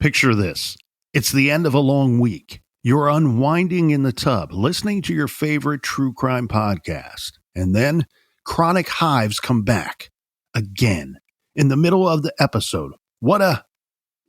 Picture this. It's the end of a long week. You're unwinding in the tub, listening to your favorite true crime podcast. And then chronic hives come back. Again. In the middle of the episode. What a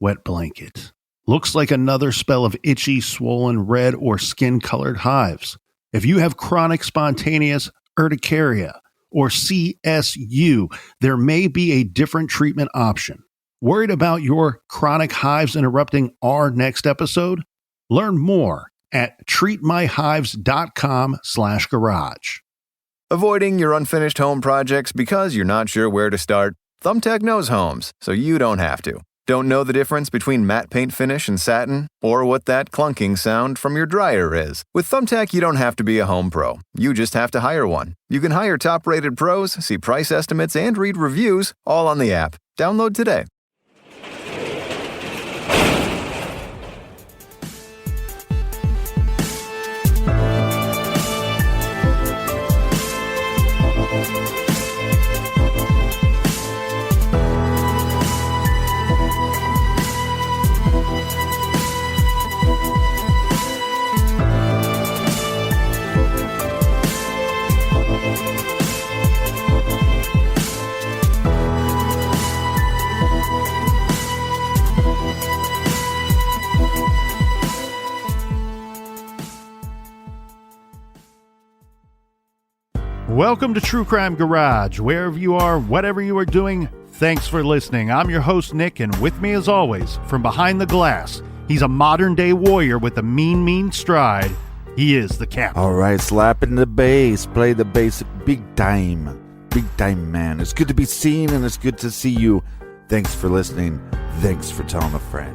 wet blanket. Looks like another spell of itchy, swollen, red, or skin-colored hives. If you have chronic spontaneous urticaria or CSU, there may be a different treatment option. Worried about your chronic hives interrupting our next episode? Learn more at treatmyhives.com/garage. Avoiding your unfinished home projects because you're not sure where to start? Thumbtack knows homes, so you don't have to. Don't know the difference between matte paint finish and satin? Or what that clunking sound from your dryer is? With Thumbtack, you don't have to be a home pro. You just have to hire one. You can hire top-rated pros, see price estimates, and read reviews, all on the app. Download today. Welcome to True Crime Garage. Wherever you are, whatever you are doing, thanks for listening. I'm your host, Nick, and with me as always, from behind the glass, he's a modern-day warrior with a mean stride. He is the Captain. All right, slapping the bass. Play the bass big time. Big time, man. It's good to be seen, and it's good to see you. Thanks for listening. Thanks for telling a friend.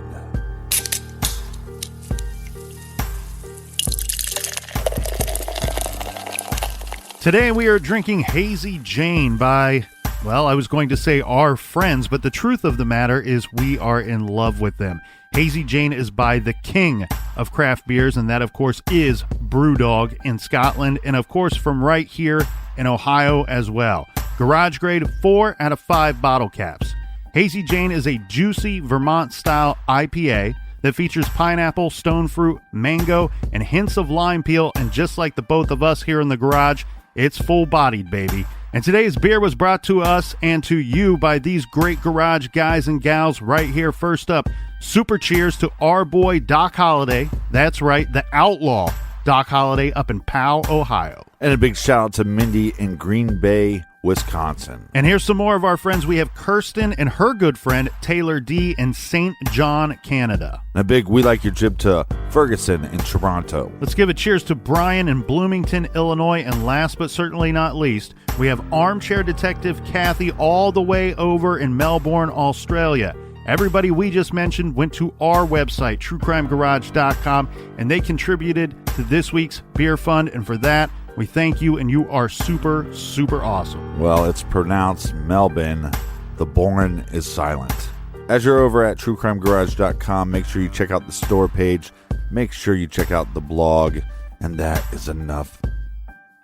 Today we are drinking Hazy Jane by, well, I was going to say our friends, but the truth of the matter is we are in love with them. Hazy Jane is by the king of craft beers, and that, of course, is Brewdog in Scotland, and, of course, from right here in Ohio as well. Garage grade 4 out of 5 bottle caps. Hazy Jane is a juicy Vermont-style IPA that features pineapple, stone fruit, mango, and hints of lime peel, and just like the both of us here in the garage, it's full-bodied, baby. And today's beer was brought to us and to you by these great garage guys and gals right here. First up, super cheers to our boy Doc Holliday. That's right, the outlaw Doc Holliday up in Powell, Ohio. And a big shout out to Mindy in Green Bay, Wisconsin. And here's some more of our friends. We have Kirsten and her good friend Taylor D in St. John, Canada. And a big we like your jib to Ferguson in Toronto. Let's give a cheers to Brian in Bloomington, Illinois. And last but certainly not least, we have armchair detective Kathy all the way over in Melbourne, Australia. Everybody we just mentioned went to our website, truecrimegarage.com, and they contributed to this week's beer fund. And for that, we thank you, and you are super, super awesome. Well, it's pronounced Melbourne. The Bourne is silent. As you're over at truecrimegarage.com, make sure you check out the store page. Make sure you check out the blog. And that is enough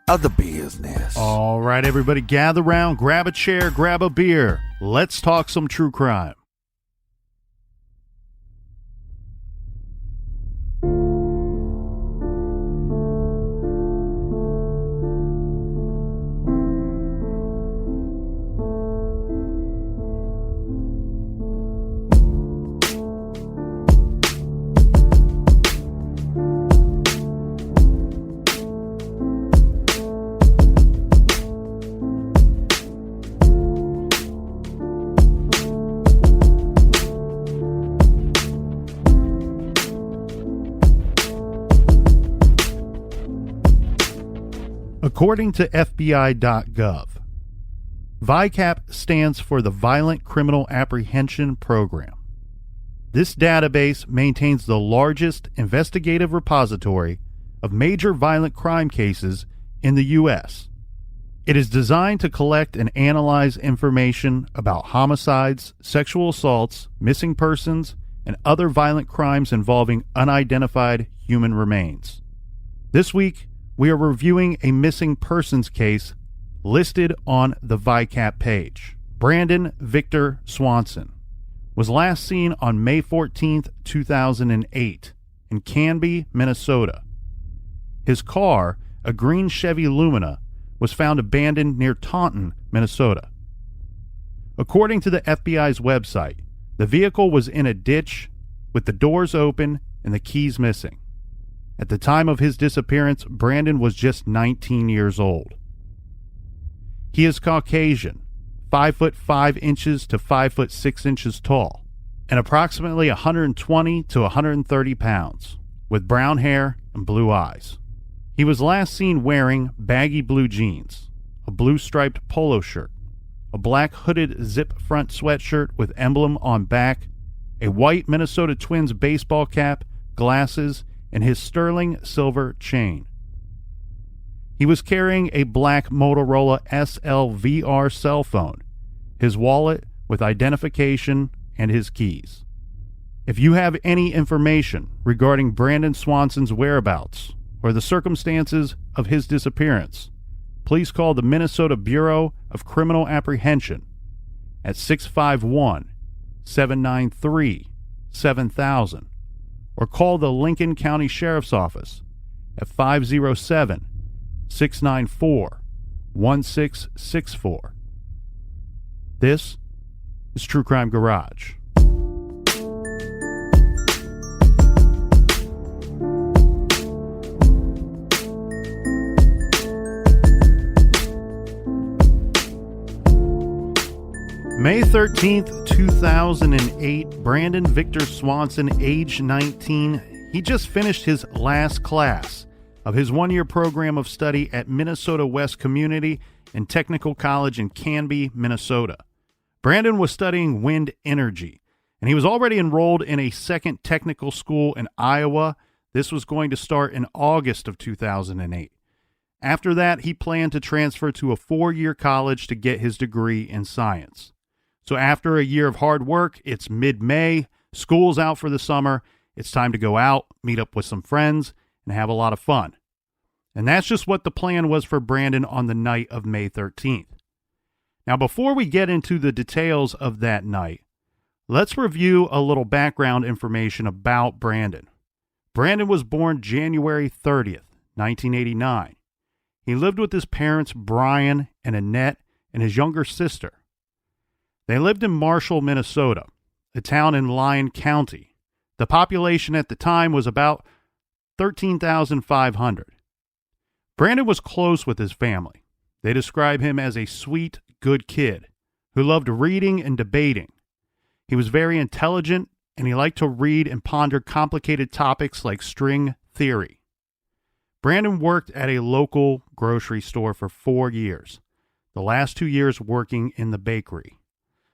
of the business. All right, everybody, gather around, grab a chair, grab a beer. Let's talk some true crime. According to FBI.gov, VICAP stands for the Violent Criminal Apprehension Program. This database maintains the largest investigative repository of major violent crime cases in the U.S. It is designed to collect and analyze information about homicides, sexual assaults, missing persons, and other violent crimes involving unidentified human remains. This week, we are reviewing a missing persons case listed on the VICAP page. Brandon Victor Swanson. was last seen on May 14th, 2008 in Canby, Minnesota. His car, a green Chevy Lumina, was found abandoned near Taunton, Minnesota. According to the FBI's website, the vehicle was in a ditch with the doors open and the keys missing. At the time of his disappearance, Brandon was just 19 years old. He is Caucasian, 5 foot 5 inches to 5 foot 6 inches tall, and approximately 120 to 130 pounds, with brown hair and blue eyes. He was last seen wearing baggy blue jeans, a blue striped polo shirt, a black hooded zip front sweatshirt with emblem on back, a white Minnesota Twins baseball cap, glasses, and his sterling silver chain. He was carrying a black Motorola SLVR cell phone, his wallet with identification, and his keys. If you have any information regarding Brandon Swanson's whereabouts or the circumstances of his disappearance, please call the Minnesota Bureau of Criminal Apprehension at 651-793-7000 or call the Lincoln County Sheriff's Office at 507-694-1664. This is True Crime Garage. May 13th, 2008, Brandon Victor Swanson, age 19. He just finished his last class of his one-year program of study at Minnesota West Community and Technical College in Canby, Minnesota. Brandon was studying wind energy, and he was already enrolled in a second technical school in Iowa. This was going to start in August of 2008. After that, he planned to transfer to a 4-year college to get his degree in science. So after a year of hard work, it's mid-May, school's out for the summer, it's time to go out, meet up with some friends, and have a lot of fun. And that's just what the plan was for Brandon on the night of May 13th. Now, before we get into the details of that night, let's review a little background information about Brandon. Brandon was born January 30th, 1989. He lived with his parents, Brian and Annette, and his younger sister. They lived in Marshall, Minnesota, a town in Lynd County. The population at the time was about 13,500. Brandon was close with his family. They describe him as a sweet, good kid who loved reading and debating. He was very intelligent, and he liked to read and ponder complicated topics like string theory. Brandon worked at a local grocery store for 4 years, the last 2 years working in the bakery.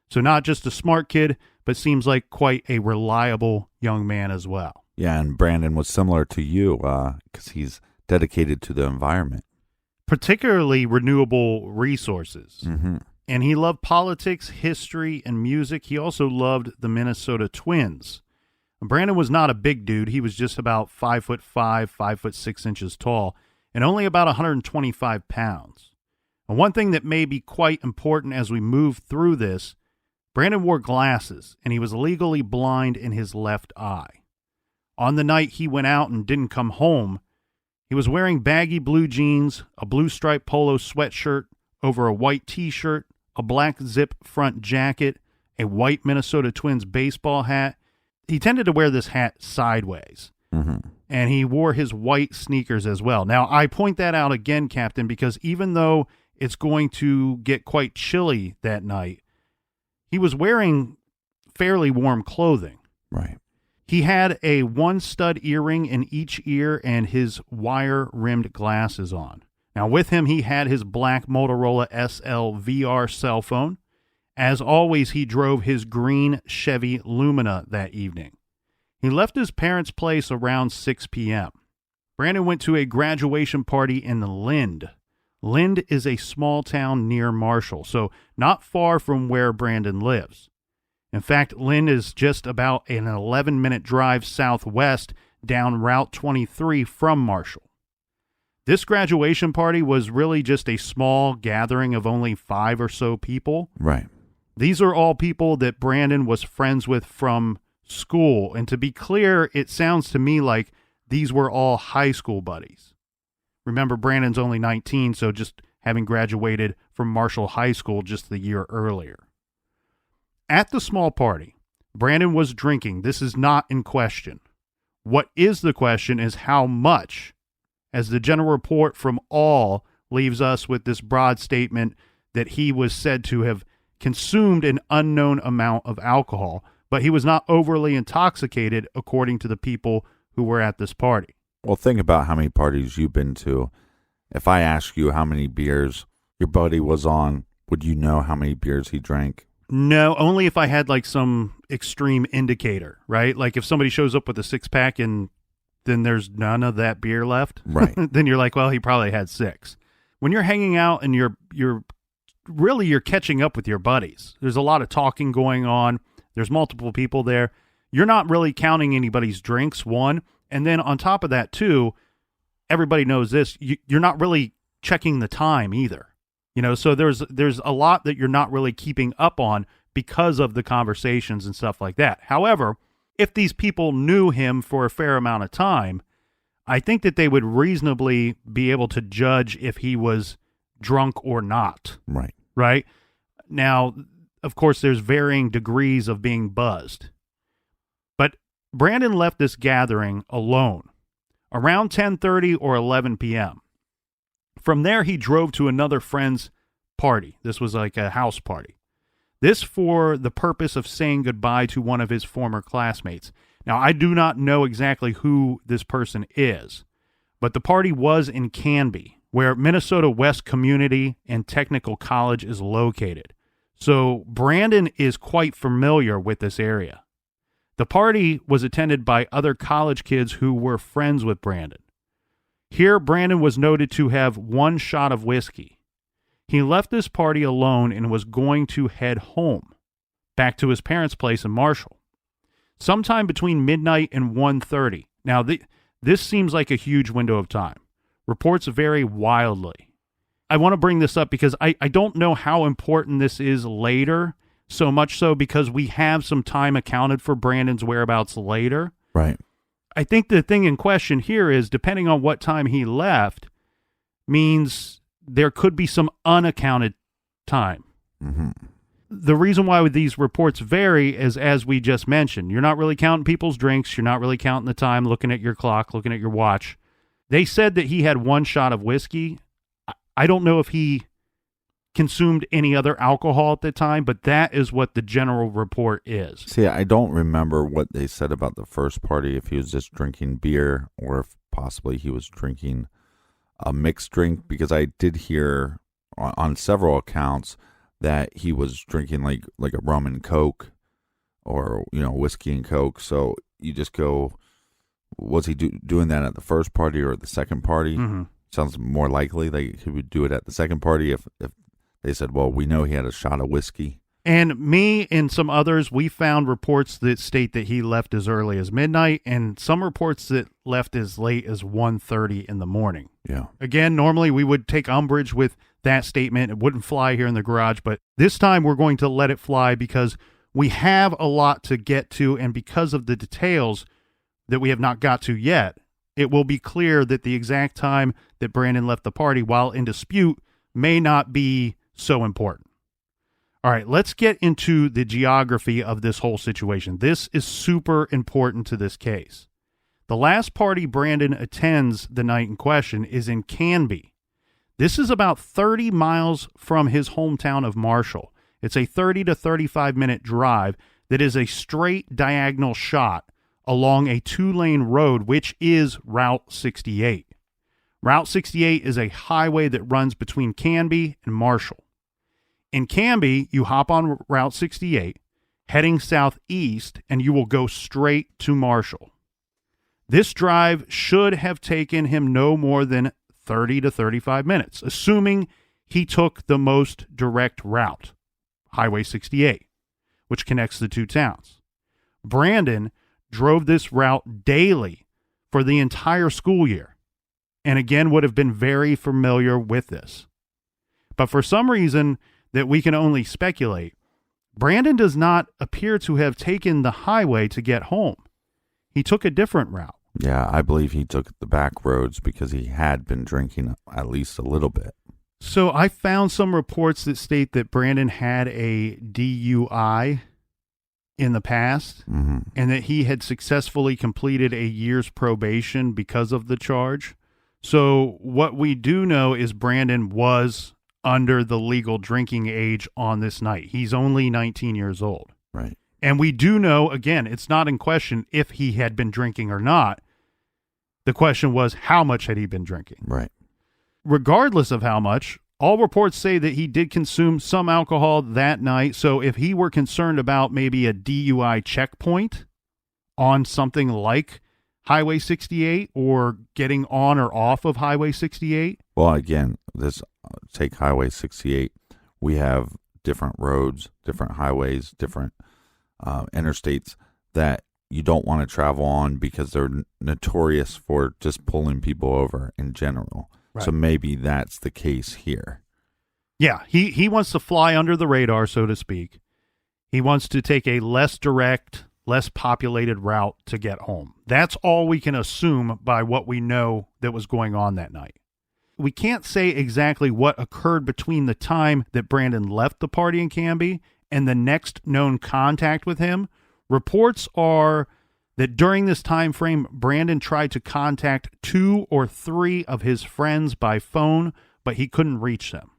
So not just a smart kid, but seems like quite a reliable young man as well. Yeah, and Brandon was similar to you because he's dedicated to the environment. Particularly renewable resources. Mm-hmm. And he loved politics, history, and music. He also loved the Minnesota Twins. Brandon was not a big dude. He was just about 5'5", 5 foot 6 inches tall, and only about 125 pounds. And one thing that may be quite important as we move through this, Brandon wore glasses, and he was legally blind in his left eye. On the night he went out and didn't come home, he was wearing baggy blue jeans, a blue striped polo sweatshirt over a white t-shirt, a black zip front jacket, a white Minnesota Twins baseball hat. He tended to wear this hat sideways, and he wore his white sneakers as well. Now, I point that out again, Captain, because even though it's going to get quite chilly that night, he was wearing fairly warm clothing. Right. He had a 1-stud earring in each ear and his wire-rimmed glasses on. Now, with him, he had his black Motorola SLVR cell phone. As always, he drove his green Chevy Lumina that evening. He left his parents' place around 6 p.m. Brandon went to a graduation party in Lynd. Lynd is a small town near Marshall, so not far from where Brandon lives. In fact, Lynd is just about an 11-minute drive southwest down Route 23 from Marshall. This graduation party was really just a small gathering of only 5 or so people. Right. These are all people that Brandon was friends with from school. And to be clear, it sounds to me like these were all high school buddies. Remember, Brandon's only 19, so just having graduated from Marshall High School just the year earlier. At the small party, Brandon was drinking. This is not in question. What is the question is how much, as the general report from all leaves us with this broad statement that he was said to have consumed an unknown amount of alcohol, but he was not overly intoxicated according to the people who were at this party. Well, think about how many parties you've been to. If I ask you how many beers your buddy was on, would you know how many beers he drank? No, only if I had like some extreme indicator, right? Like if somebody shows up with a 6-pack and then there's none of that beer left, Right. then you're like, well, he probably had 6. When you're hanging out and you're catching up with your buddies, there's a lot of talking going on. There's multiple people there. You're not really counting anybody's drinks, one. And then on top of that, too, everybody knows this. You're not really checking the time either. So there's a lot that you're not really keeping up on because of the conversations and stuff like that. However, if these people knew him for a fair amount of time, I think that they would reasonably be able to judge if he was drunk or not. Right. Right? Now, of course, there's varying degrees of being buzzed. But Brandon left this gathering alone around 10:30 or 11 p.m. From there, he drove to another friend's party. This was like a house party. This for the purpose of saying goodbye to one of his former classmates. Now, I do not know exactly who this person is, but the party was in Canby, where Minnesota West Community and Technical College is located. So Brandon is quite familiar with this area. The party was attended by other college kids who were friends with Brandon. Here, Brandon was noted to have 1 shot of whiskey. He left this party alone and was going to head home, back to his parents' place in Marshall, sometime between midnight and 1:30. Now, this seems like a huge window of time. Reports vary wildly. I want to bring this up because I don't know how important this is later, so much so because we have some time accounted for Brandon's whereabouts later. Right. I think the thing in question here is, depending on what time he left, means there could be some unaccounted time. Mm-hmm. The reason why these reports vary is, as we just mentioned, you're not really counting people's drinks. You're not really counting the time, looking at your clock, looking at your watch. They said that he had 1 shot of whiskey. I don't know if he consumed any other alcohol at the time, but that is what the general report is. See, I don't remember what they said about the first party, if he was just drinking beer or if possibly he was drinking a mixed drink, because I did hear on several accounts that he was drinking like a rum and Coke or, whiskey and Coke. So you just go, was he doing that at the first party or the second party? Mm-hmm. Sounds more likely that he would do it at the second party if they said, well, we know he had a shot of whiskey. And me and some others, we found reports that state that he left as early as midnight, and some reports that left as late as 1:30 in the morning. Yeah. Again, normally we would take umbrage with that statement. It wouldn't fly here in the garage, but this time we're going to let it fly because we have a lot to get to, and because of the details that we have not got to yet, it will be clear that the exact time that Brandon left the party, while in dispute, may not be so important. All right, let's get into the geography of this whole situation. This is super important to this case. The last party Brandon attends the night in question is in Canby. This is about 30 miles from his hometown of Marshall. It's a 30 to 35-minute drive that is a straight diagonal shot along a 2-lane road, which is Route 68. Route 68 is a highway that runs between Canby and Marshall. In Canby, you hop on Route 68, heading southeast, and you will go straight to Marshall. This drive should have taken him no more than 30 to 35 minutes, assuming he took the most direct route, Highway 68, which connects the two towns. Brandon drove this route daily for the entire school year, and again would have been very familiar with this. But for some reason that we can only speculate, Brandon does not appear to have taken the highway to get home. He took a different route. Yeah, I believe he took the back roads because he had been drinking at least a little bit. So I found some reports that state that Brandon had a DUI in the past, and that he had successfully completed a year's probation because of the charge. So what we do know is Brandon was under the legal drinking age on this night. He's only 19 years old. Right. And we do know, again, it's not in question if he had been drinking or not. The question was, how much had he been drinking? Right. Regardless of how much, all reports say that he did consume some alcohol that night. So if he were concerned about maybe a DUI checkpoint on something like Highway 68 or getting on or off of Highway 68. Well, again, take Highway 68. We have different roads, different highways, different interstates that you don't want to travel on because they're notorious for just pulling people over in general. Right. So maybe that's the case here. Yeah, he wants to fly under the radar, so to speak. He wants to take a less direct, less populated route to get home. That's all we can assume by what we know that was going on that night. We can't say exactly what occurred between the time that Brandon left the party in Canby and the next known contact with him. Reports are that during this time frame, Brandon tried to contact 2 or 3 of his friends by phone, but he couldn't reach them.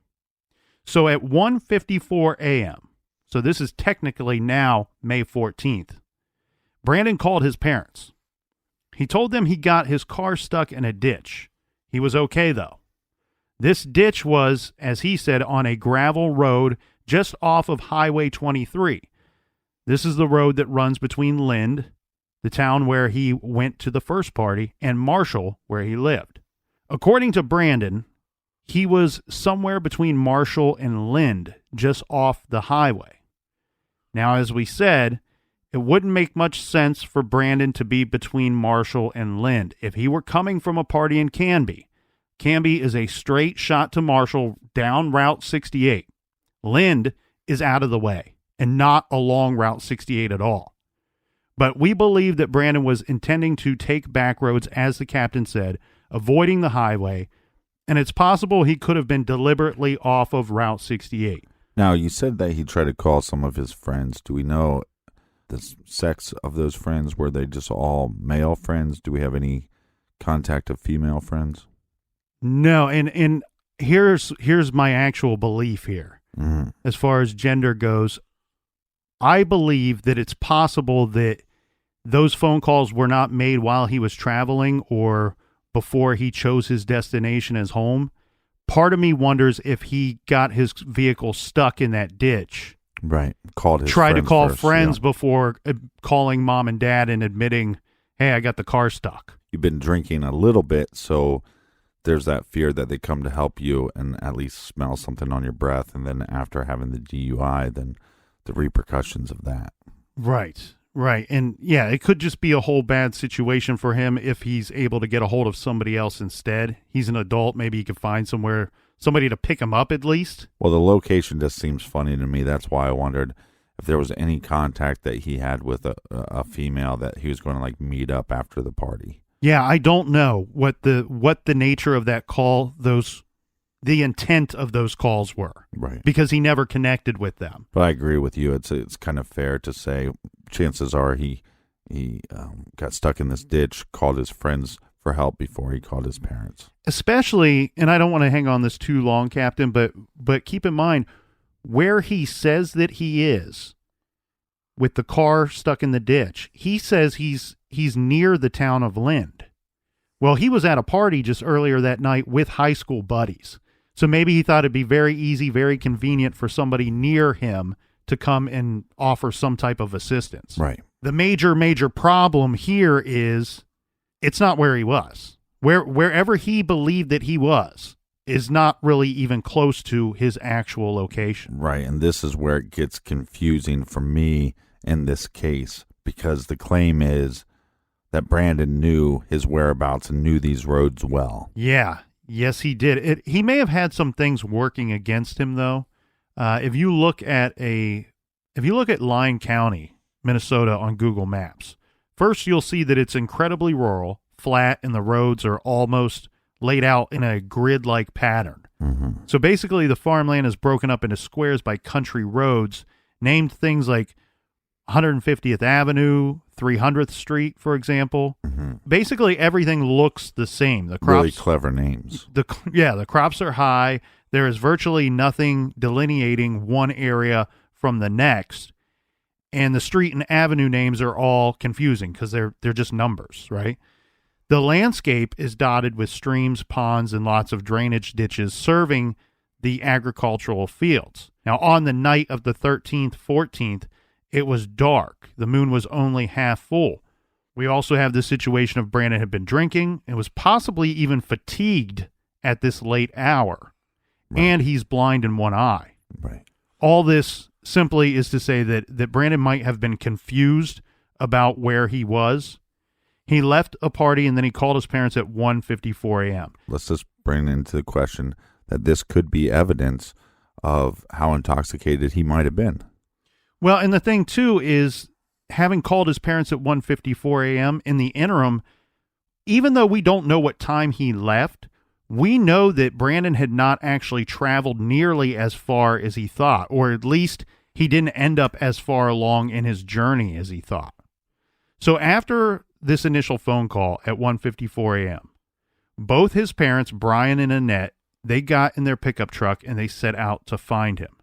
So at 1:54 a.m., so this is technically now May 14th, Brandon called his parents. He told them he got his car stuck in a ditch. He was okay, though. This ditch was, as he said, on a gravel road just off of Highway 23. This is the road that runs between Lynd, the town where he went to the first party, and Marshall, where he lived. According to Brandon, he was somewhere between Marshall and Lynd, just off the highway. Now, as we said, it wouldn't make much sense for Brandon to be between Marshall and Lynd. If he were coming from a party in Canby, Canby is a straight shot to Marshall down Route 68. Lynd is out of the way and not along Route 68 at all. But we believe that Brandon was intending to take back roads, as the captain said, avoiding the highway, and it's possible he could have been deliberately off of Route 68. Now, you said that he tried to call some of his friends. Do we know the sex of those friends? Were they just all male friends? Do we have any contact of female friends? No, and here's my actual belief here. Mm-hmm. As far as gender goes, I believe that it's possible that those phone calls were not made while he was traveling or before he chose his destination as home. Part of me wonders if he got his vehicle stuck in that ditch. Right. Tried to call friends before calling mom and dad and admitting, hey, I got the car stuck. You've been drinking a little bit, so there's that fear that they come to help you and at least smell something on your breath. And then after having the DUI, then the repercussions of that. Right. And yeah, it could just be a whole bad situation for him if he's able to get a hold of somebody else instead. He's an adult. Maybe he could find somebody to pick him up at least. Well, the location just seems funny to me. That's why I wondered if there was any contact that he had with a female that he was going to like meet up after the party. Yeah, I don't know what the nature of that call, the intent of those calls were. Right. Because he never connected with them. But I agree with you. It's kind of fair to say chances are he got stuck in this ditch, called his friends for help before he called his parents. Especially, and I don't want to hang on this too long, Captain, but keep in mind where he says that he is with the car stuck in the ditch. He says he's near the town of Lynd. Well, he was at a party just earlier that night with high school buddies. So maybe he thought it'd be very easy, very convenient for somebody near him to come and offer some type of assistance. Right. The major problem here is it's not where he was. Wherever he believed that he was is not really even close to his actual location. Right, and this is where it gets confusing for me in this case, because the claim is that Brandon knew his whereabouts and knew these roads well. Yeah. Yes, he did. He may have had some things working against him, though. If you look at a if you look at Lynd County, Minnesota on Google Maps, first you'll see that it's incredibly rural, flat, and the roads are almost laid out in a grid-like pattern. So basically the farmland is broken up into squares by country roads, named things like 150th Avenue, 300th Street, for example. Basically everything looks the same. The crops, really clever names. The crops are high. There is virtually nothing delineating one area from the next. And the street and avenue names are all confusing because they're just numbers, right? The landscape is dotted with streams, ponds, and lots of drainage ditches serving the agricultural fields. Now, on the night of the 13th, 14th, it was dark. The moon was only half full. We also have the situation of Brandon had been drinking and was possibly even fatigued at this late hour. Right. And he's blind in one eye. Right. All this simply is to say that Brandon might have been confused about where he was. He left a party and then he called his parents at 1:54 a.m. Let's just bring into the question that this could be evidence of how intoxicated he might have been. Well, and the thing, too, is having called his parents at 1:54 a.m. in the interim, even though we don't know what time he left, we know that Brandon had not actually traveled nearly as far as he thought, or at least he didn't end up as far along in his journey as he thought. So after this initial phone call at 1:54 a.m., both his parents, Brian and Annette, they got in their pickup truck and they set out to find him.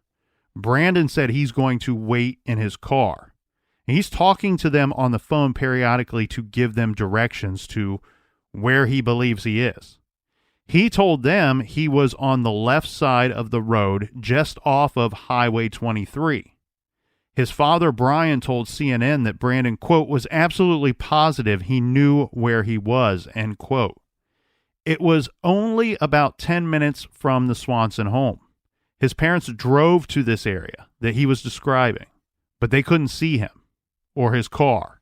Brandon said he's going to wait in his car. He's talking to them on the phone periodically to give them directions to where he believes he is. He told them he was on the left side of the road just off of Highway 23. His father, Brian, told CNN that Brandon, quote, was absolutely positive he knew where he was, end quote. It was only about 10 minutes from the Swanson home. His parents drove to this area that he was describing, but they couldn't see him or his car.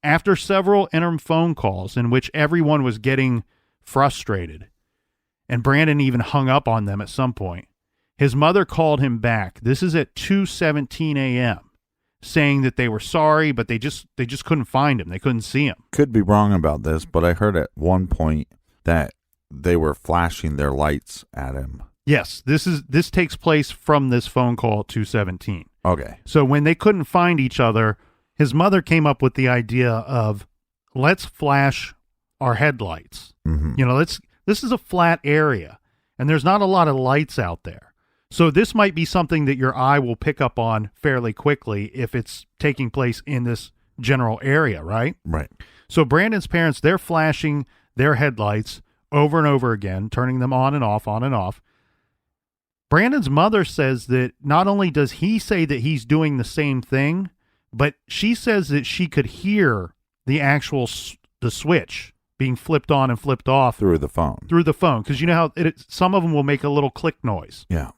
After several interim phone calls in which everyone was getting frustrated, and Brandon even hung up on them at some point, his mother called him back. This is at 2:17 a.m., saying that they were sorry, but they just couldn't find him. They couldn't see him. Could be wrong about this, but I heard at one point that they were flashing their lights at him. Yes, this takes place from this phone call at 2:17. Okay. So when they couldn't find each other, his mother came up with the idea of, let's flash our headlights. You know, this is a flat area, and there's not a lot of lights out there. So this might be something that your eye will pick up on fairly quickly if it's taking place in this general area, right? Right. So Brandon's parents, they're flashing their headlights over and over again, turning them on and off, on and off. Brandon's mother says that not only does he say that he's doing the same thing, but she says that she could hear the actual the switch being flipped on and flipped off through the phone. Because you know how some of them will make a little click noise. Yeah.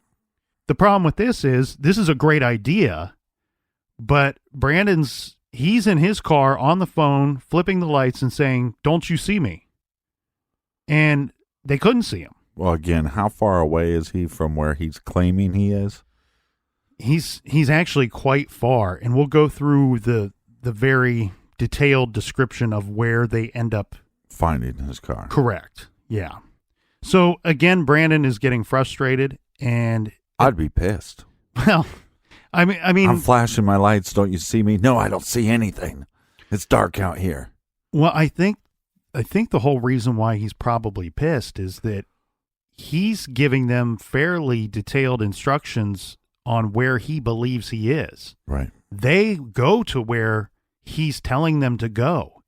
The problem with this is a great idea, but he's in his car on the phone, flipping the lights and saying, "Don't you see me?" And they couldn't see him. Well, again, how far away is he from where he's claiming he is? He's actually quite far, and we'll go through the very detailed description of where they end up finding his car. Correct. Yeah. So again, Brandon is getting frustrated, and I'd be pissed. Well, I mean, I'm flashing my lights. Don't you see me? No, I don't see anything. It's dark out here. Well, I think the whole reason why he's probably pissed is that he's giving them fairly detailed instructions on where he believes he is. Right. They go to where he's telling them to go.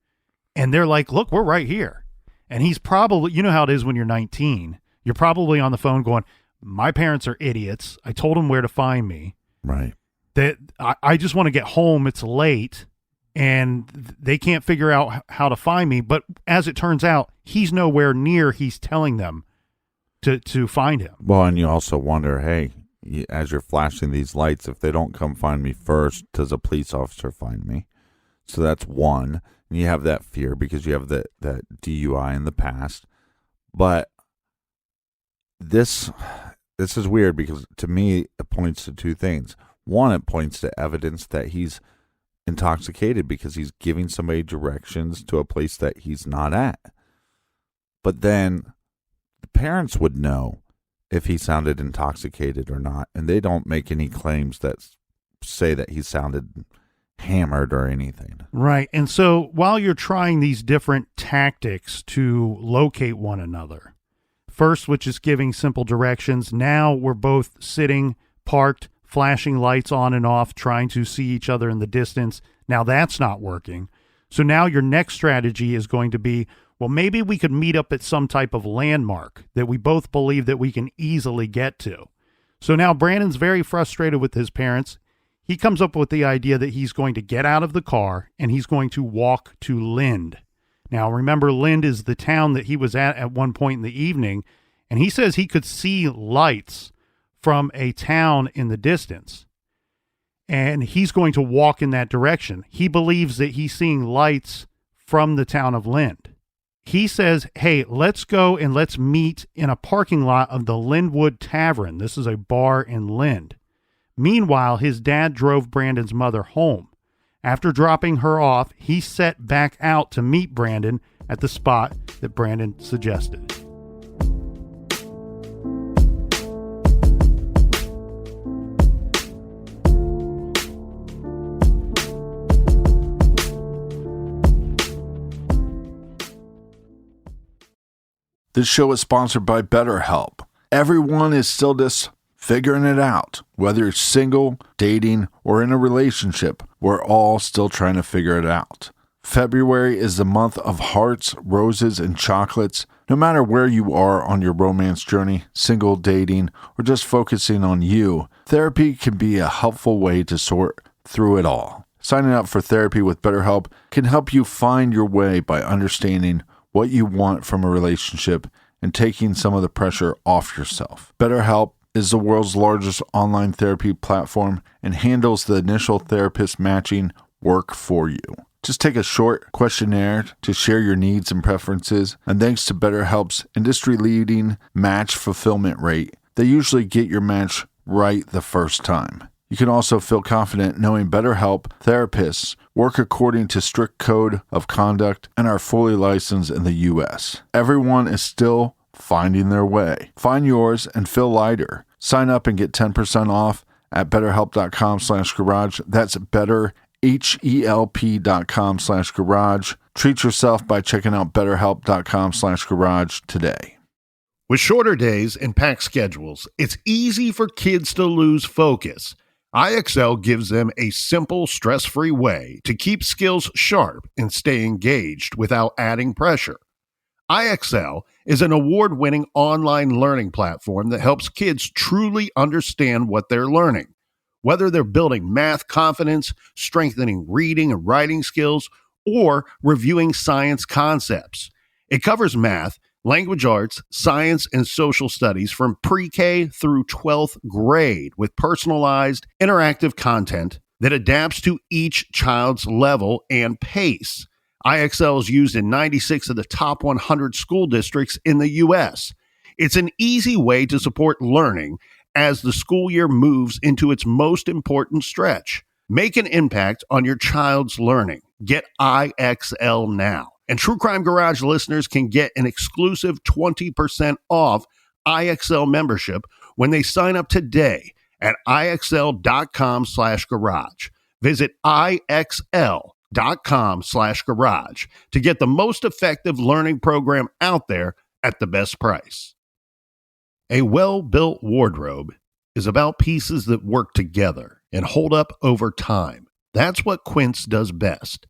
And they're like, "Look, we're right here." And he's probably, you know how it is when you're 19. You're probably on the phone going, "My parents are idiots. I told them where to find me." Right. That I just want to get home. It's late. And they can't figure out how to find me. But as it turns out, he's nowhere near he's telling them to find him. Well, and you also wonder, hey, as you're flashing these lights, if they don't come find me first, does a police officer find me? So that's one. And you have that fear because you have that DUI in the past. But this is weird because to me, it points to two things. One, it points to evidence that he's intoxicated because he's giving somebody directions to a place that he's not at. But then the parents would know if he sounded intoxicated or not, and they don't make any claims that say that he sounded hammered or anything. Right. And so while you're trying these different tactics to locate one another, first, which is giving simple directions, now we're both sitting, parked, flashing lights on and off, trying to see each other in the distance. Now that's not working. So now your next strategy is going to be, well, maybe we could meet up at some type of landmark that we both believe that we can easily get to. So now Brandon's very frustrated with his parents. He comes up with the idea that he's going to get out of the car and he's going to walk to Lynd. Now, remember, Lynd is the town that he was at one point in the evening, and he says he could see lights from a town in the distance, and he's going to walk in that direction. He believes that he's seeing lights from the town of Lynd. He says, hey, let's go and let's meet in a parking lot of the Lyndwood Tavern. This is a bar in Lynd. Meanwhile, his dad drove Brandon's mother home. After dropping her off, he set back out to meet Brandon at the spot that Brandon suggested. This show is sponsored by BetterHelp. Everyone is still just figuring it out. Whether you're single, dating, or in a relationship, we're all still trying to figure it out. February is the month of hearts, roses, and chocolates. No matter where you are on your romance journey, single, dating, or just focusing on you, therapy can be a helpful way to sort through it all. Signing up for therapy with BetterHelp can help you find your way by understanding what you want from a relationship and taking some of the pressure off yourself. BetterHelp is the world's largest online therapy platform and handles the initial therapist matching work for you. Just take a short questionnaire to share your needs and preferences, and thanks to BetterHelp's industry-leading match fulfillment rate, they usually get your match right the first time. You can also feel confident knowing BetterHelp therapists work according to strict code of conduct and are fully licensed in the U.S. Everyone is still finding their way. Find yours and feel lighter. Sign up and get 10% off at betterhelp.com/garage. That's betterhelp.com/garage. Treat yourself by checking out betterhelp.com/garage today. With shorter days and packed schedules, it's easy for kids to lose focus. IXL gives them a simple, stress-free way to keep skills sharp and stay engaged without adding pressure. IXL is an award-winning online learning platform that helps kids truly understand what they're learning. Whether they're building math confidence, strengthening reading and writing skills, or reviewing science concepts. It covers math, language arts, science, and social studies from pre-K through 12th grade with personalized, interactive content that adapts to each child's level and pace. IXL is used in 96 of the top 100 school districts in the U.S. It's an easy way to support learning as the school year moves into its most important stretch. Make an impact on your child's learning. Get IXL now. And True Crime Garage listeners can get an exclusive 20% off IXL membership when they sign up today at IXL.com/garage. Visit IXL.com/garage to get the most effective learning program out there at the best price. A well-built wardrobe is about pieces that work together and hold up over time. That's what Quince does best.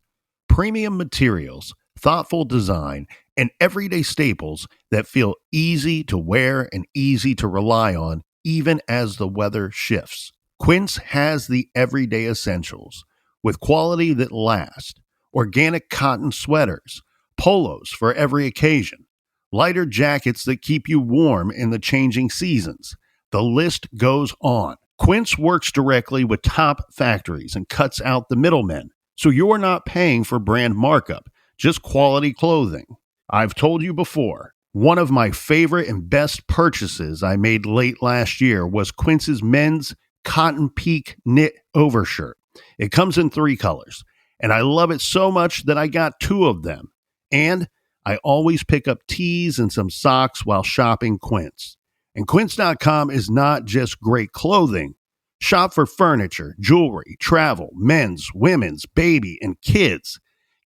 Premium materials, thoughtful design, and everyday staples that feel easy to wear and easy to rely on, even as the weather shifts. Quince has the everyday essentials with quality that lasts. Organic cotton sweaters, polos for every occasion, lighter jackets that keep you warm in the changing seasons. The list goes on. Quince works directly with top factories and cuts out the middlemen, so you're not paying for brand markup, just quality clothing. I've told you before, one of my favorite and best purchases I made late last year was Quince's men's Cotton Peak knit overshirt. It comes in 3 colors, and I love it so much that I got 2 of them. And I always pick up tees and some socks while shopping Quince. And Quince.com is not just great clothing. Shop for furniture, jewelry, travel, men's, women's, baby, and kids.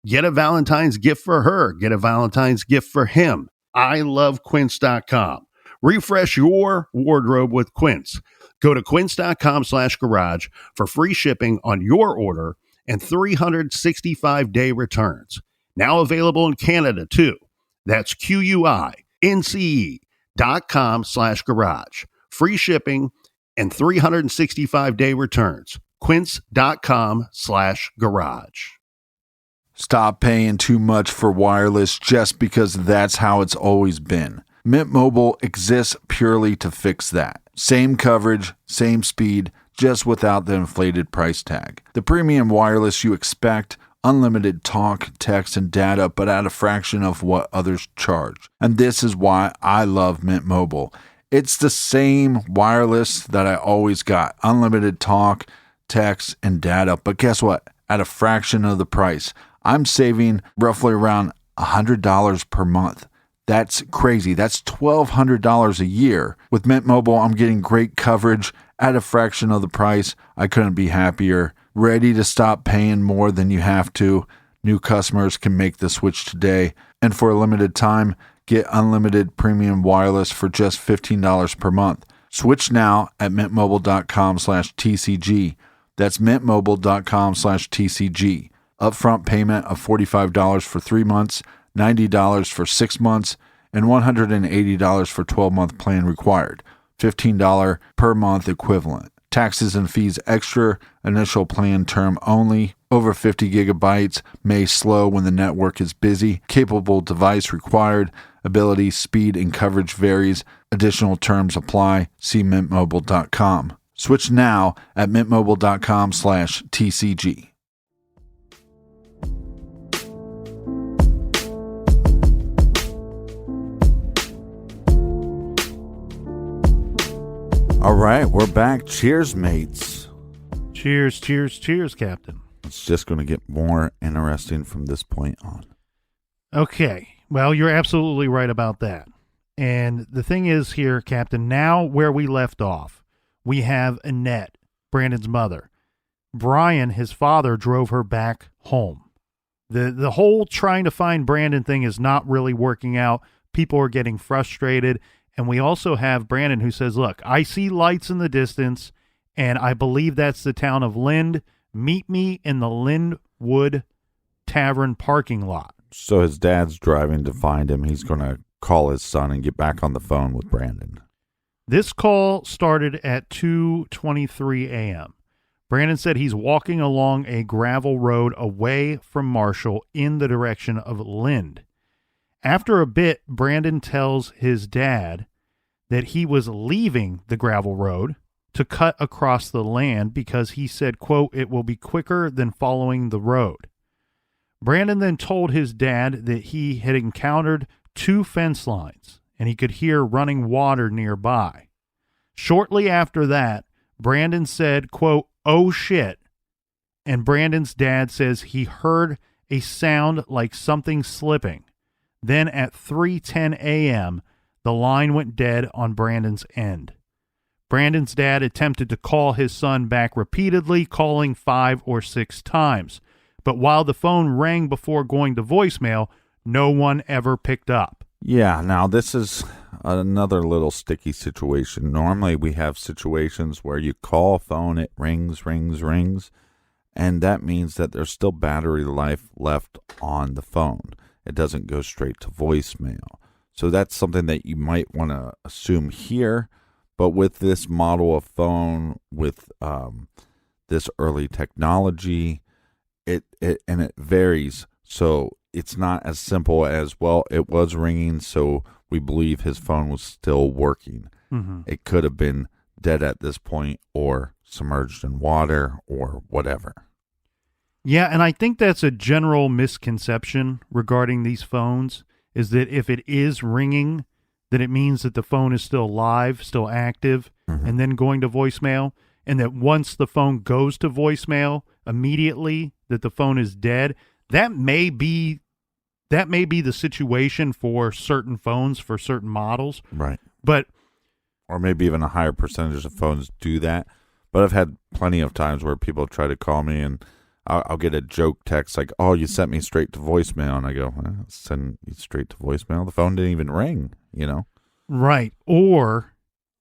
Get a Valentine's gift for her. Get a Valentine's gift for him. I love Quince.com. Refresh your wardrobe with Quince. Go to quince.com/garage for free shipping on your order and 365-day returns. Now available in Canada too. That's QUINCE.com/garage. Free shipping and 365-day returns. Quince.com/garage. Stop paying too much for wireless just because that's how it's always been. Mint Mobile exists purely to fix that. Same coverage, same speed, just without the inflated price tag. The premium wireless you expect, unlimited talk, text, and data, but at a fraction of what others charge. And this is why I love Mint Mobile. It's the same wireless that I always got. Unlimited talk, text, and data. But guess what? At a fraction of the price. I'm saving roughly around $100 per month. That's crazy. That's $1,200 a year. With Mint Mobile, I'm getting great coverage at a fraction of the price. I couldn't be happier. Ready to stop paying more than you have to? New customers can make the switch today. And for a limited time, get unlimited premium wireless for just $15 per month. Switch now at mintmobile.com/TCG. That's mintmobile.com/TCG. Upfront payment of $45 for 3 months, $90 for 6 months, and $180 for 12-month plan required. $15 per month equivalent. Taxes and fees extra. Initial plan term only. Over 50 gigabytes. May slow when the network is busy. Capable device required. Ability, speed, and coverage varies. Additional terms apply. See mintmobile.com. Switch now at mintmobile.com/TCG. All right, we're back. Cheers, mates. Cheers, cheers, cheers, Captain. It's just going to get more interesting from this point on. Okay, well, you're absolutely right about that. And the thing is here, Captain, now where we left off, we have Annette, Brandon's mother. Brian, his father, drove her back home. The whole trying to find Brandon thing is not really working out. People are getting frustrated. And we also have Brandon who says, look, I see lights in the distance, and I believe that's the town of Lynd. Meet me in the Lyndwood Tavern parking lot. So his dad's driving to find him. He's going to call his son and get back on the phone with Brandon. This call started at 2:23 a.m. Brandon said he's walking along a gravel road away from Marshall in the direction of Lynd. After a bit, Brandon tells his dad that he was leaving the gravel road to cut across the land because he said, quote, it will be quicker than following the road. Brandon then told his dad that he had encountered 2 fence lines and he could hear running water nearby. Shortly after that, Brandon said, quote, oh shit. And Brandon's dad says he heard a sound like something slipping. Then at 3:10 a.m., the line went dead on Brandon's end. Brandon's dad attempted to call his son back repeatedly, calling 5 or 6 times. But while the phone rang before going to voicemail, no one ever picked up. Yeah, now this is another little sticky situation. Normally we have situations where you call a phone, it rings, and that means that there's still battery life left on the phone. It doesn't go straight to voicemail. So that's something that you might want to assume here. But with this model of phone, with this early technology, it varies. So it's not as simple as, well, it was ringing, so we believe his phone was still working. Mm-hmm. It could have been dead at this point or submerged in water or whatever. Yeah, and I think that's a general misconception regarding these phones, is that if it is ringing, that it means that the phone is still live, still active, and then going to voicemail. and that once the phone goes to voicemail, immediately that the phone is dead. That may be the situation for certain phones, for certain models. Right. But or maybe even a higher percentage of phones do that. But I've had plenty of times where people try to call me and I'll get a joke text like, "Oh, you sent me straight to voicemail." And I go, "Send you straight to voicemail? The phone didn't even ring, you know?" Right. Or,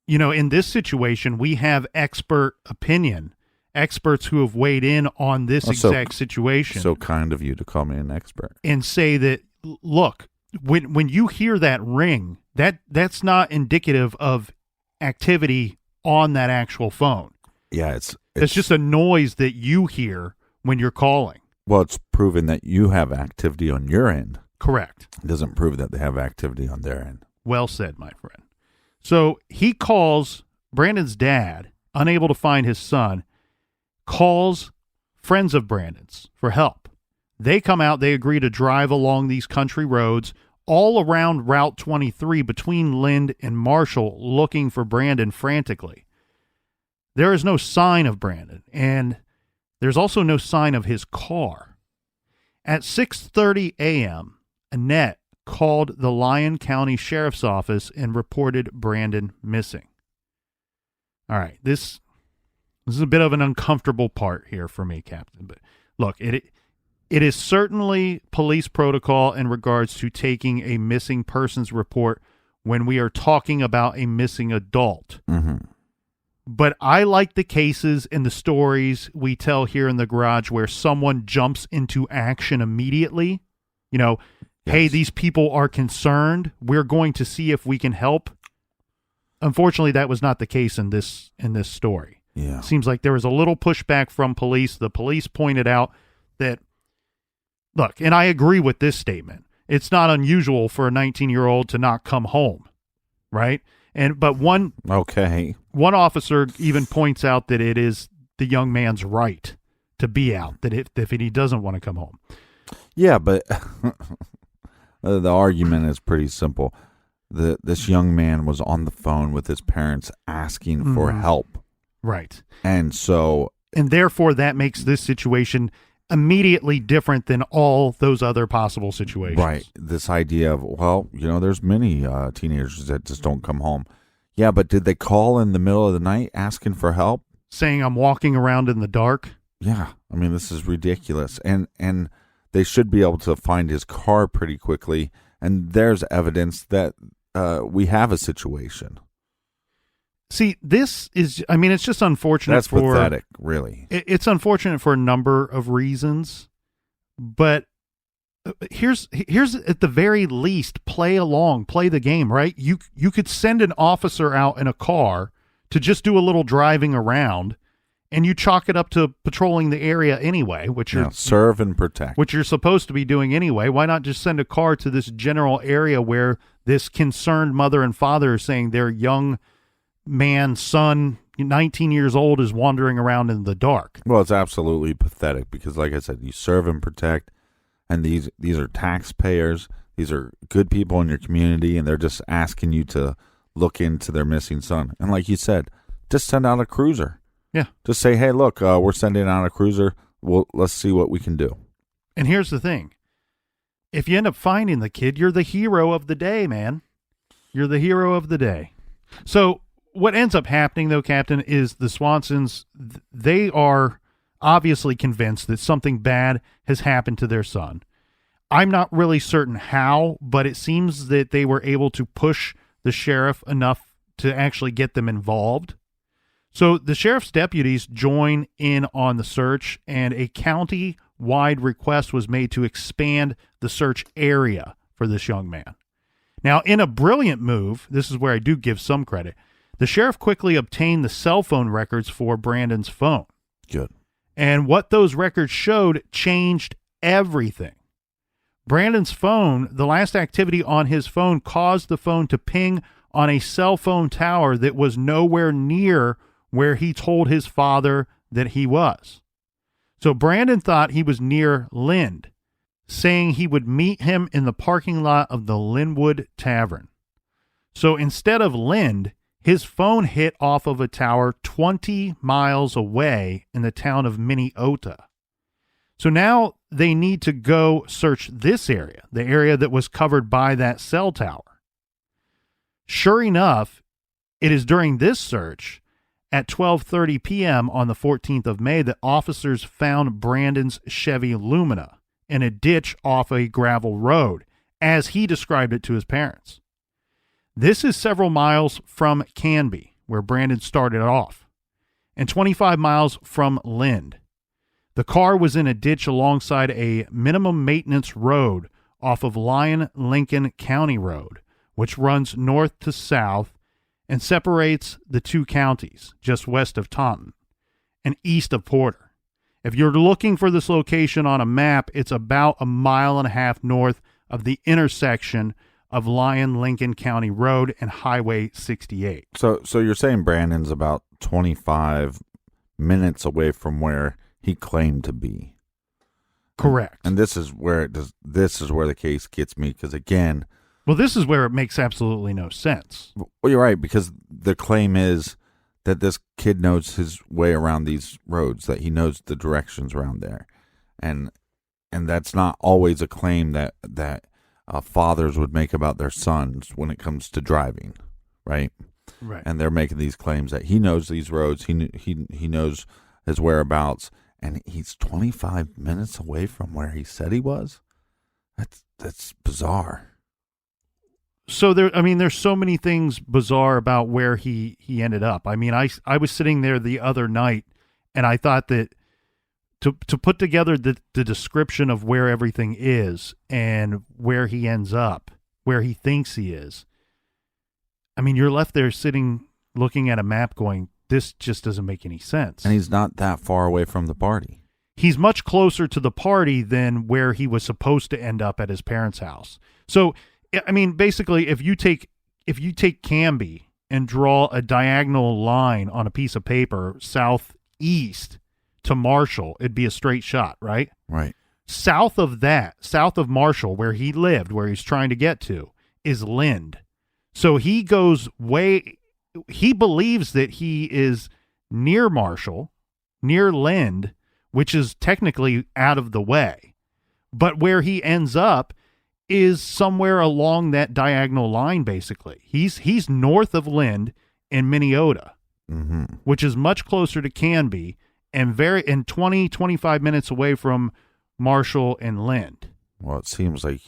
in this situation, we have expert opinion, experts who have weighed in on this exact situation. So kind of you to call me an expert. And say that, look, when you hear that ring, that's not indicative of activity on that actual phone. Yeah, it's just a noise that you hear when you're calling. Well, it's proven that you have activity on your end. Correct. It doesn't prove that they have activity on their end. Well said, my friend. So he calls Brandon's dad, unable to find his son, calls friends of Brandon's for help. They come out, they agree to drive along these country roads all around Route 23 between Lynd and Marshall looking for Brandon frantically. There is no sign of Brandon, and there's also no sign of his car. At 6:30 a.m., Annette called the Lyon County Sheriff's Office and reported Brandon missing. All right, this is a bit of an uncomfortable part here for me, Captain. But look, it is certainly police protocol in regards to taking a missing persons report when we are talking about a missing adult. Mm-hmm. But I like the cases and the stories we tell here in the garage where someone jumps into action immediately. Yes. Hey, these people are concerned. We're going to see if we can help. Unfortunately, that was not the case in this story. Yeah. Seems like there was a little pushback from police. The police pointed out that, look, and I agree with this statement. It's not unusual for a 19-year-old to not come home, right? But one officer even points out that it is the young man's right to be out, that if he doesn't want to come home. Yeah, but the argument is pretty simple. This young man was on the phone with his parents asking for help. Right. And therefore that makes this situation immediately different than all those other possible situations. Right. This idea of, there's many teenagers that just don't come home. Yeah, but did they call in the middle of the night asking for help? Saying I'm walking around in the dark? Yeah. I mean, this is ridiculous. And they should be able to find his car pretty quickly. And there's evidence that we have a situation. See, this is, it's just unfortunate. That's pathetic, really. It's unfortunate for a number of reasons, but here's at the very least, play along, play the game, right? You could send an officer out in a car to just do a little driving around, and you chalk it up to patrolling the area anyway, which serve and protect, which you're supposed to be doing anyway. Why not just send a car to this general area where this concerned mother and father are saying their young man, son, 19 years old, is wandering around in the dark? Well, it's absolutely pathetic because, like I said, you serve and protect, and these are taxpayers. These are good people in your community, and they're just asking you to look into their missing son. And like you said, just send out a cruiser. Yeah. Just say, hey, look, we're sending out a cruiser. Let's see what we can do. And here's the thing. If you end up finding the kid, you're the hero of the day, man. You're the hero of the day. So what ends up happening, though, Captain, is the Swansons, they are obviously convinced that something bad has happened to their son. I'm not really certain how, but it seems that they were able to push the sheriff enough to actually get them involved. So the sheriff's deputies join in on the search, and a county-wide request was made to expand the search area for this young man. Now, in a brilliant move, this is where I do give some credit, the sheriff quickly obtained the cell phone records for Brandon's phone. Good. And what those records showed changed everything. Brandon's phone, the last activity on his phone caused the phone to ping on a cell phone tower that was nowhere near where he told his father that he was. So Brandon thought he was near Lynd, saying he would meet him in the parking lot of the Linwood Tavern. So instead of Lynd, His phone hit off of a tower 20 miles away in the town of Minneota. So now they need to go search this area, the area that was covered by that cell tower. Sure enough, it is during this search at 12:30 p.m. on the 14th of May that officers found Brandon's Chevy Lumina in a ditch off a gravel road, as he described it to his parents. This is several miles from Canby, where Brandon started off, and 25 miles from Lynd. The car was in a ditch alongside a minimum maintenance road off of Lyon-Lincoln County Road, which runs north to south and separates the two counties just west of Taunton and east of Porter. If you're looking for this location on a map, it's about a mile and a half north of the intersection of Lyon-Lincoln County Road and Highway 68. So you're saying Brandon's about 25 minutes away from where he claimed to be. Correct. And this is where the case gets me, because again, well, this is where it makes absolutely no sense. well, you're right, because the claim is that this kid knows his way around these roads, that he knows the directions around there. And that's not always a claim that fathers would make about their sons when it comes to driving, right? Right. And they're making these claims that he knows these roads, he knows his whereabouts, and he's 25 minutes away from where he said he was. That's bizarre. So there's so many things bizarre about where he ended up. I mean, I was sitting there the other night, and I thought that to put together the description of where everything is and where he ends up, where he thinks he is. I mean, you're left there sitting, looking at a map going, this just doesn't make any sense. And he's not that far away from the party. He's much closer to the party than where he was supposed to end up at his parents' house. So, I mean, basically, if you take Canby and draw a diagonal line on a piece of paper southeast to Marshall, it'd be a straight shot, right? Right. South of Marshall, where he lived, where he's trying to get to, is Lynd. So he believes that he is near Marshall, near Lynd, which is technically out of the way. But where he ends up is somewhere along that diagonal line, basically. He's north of Lynd in Minneota, which is much closer to Canby and 25 minutes away from Marshall and Lynd. Well, it seems like,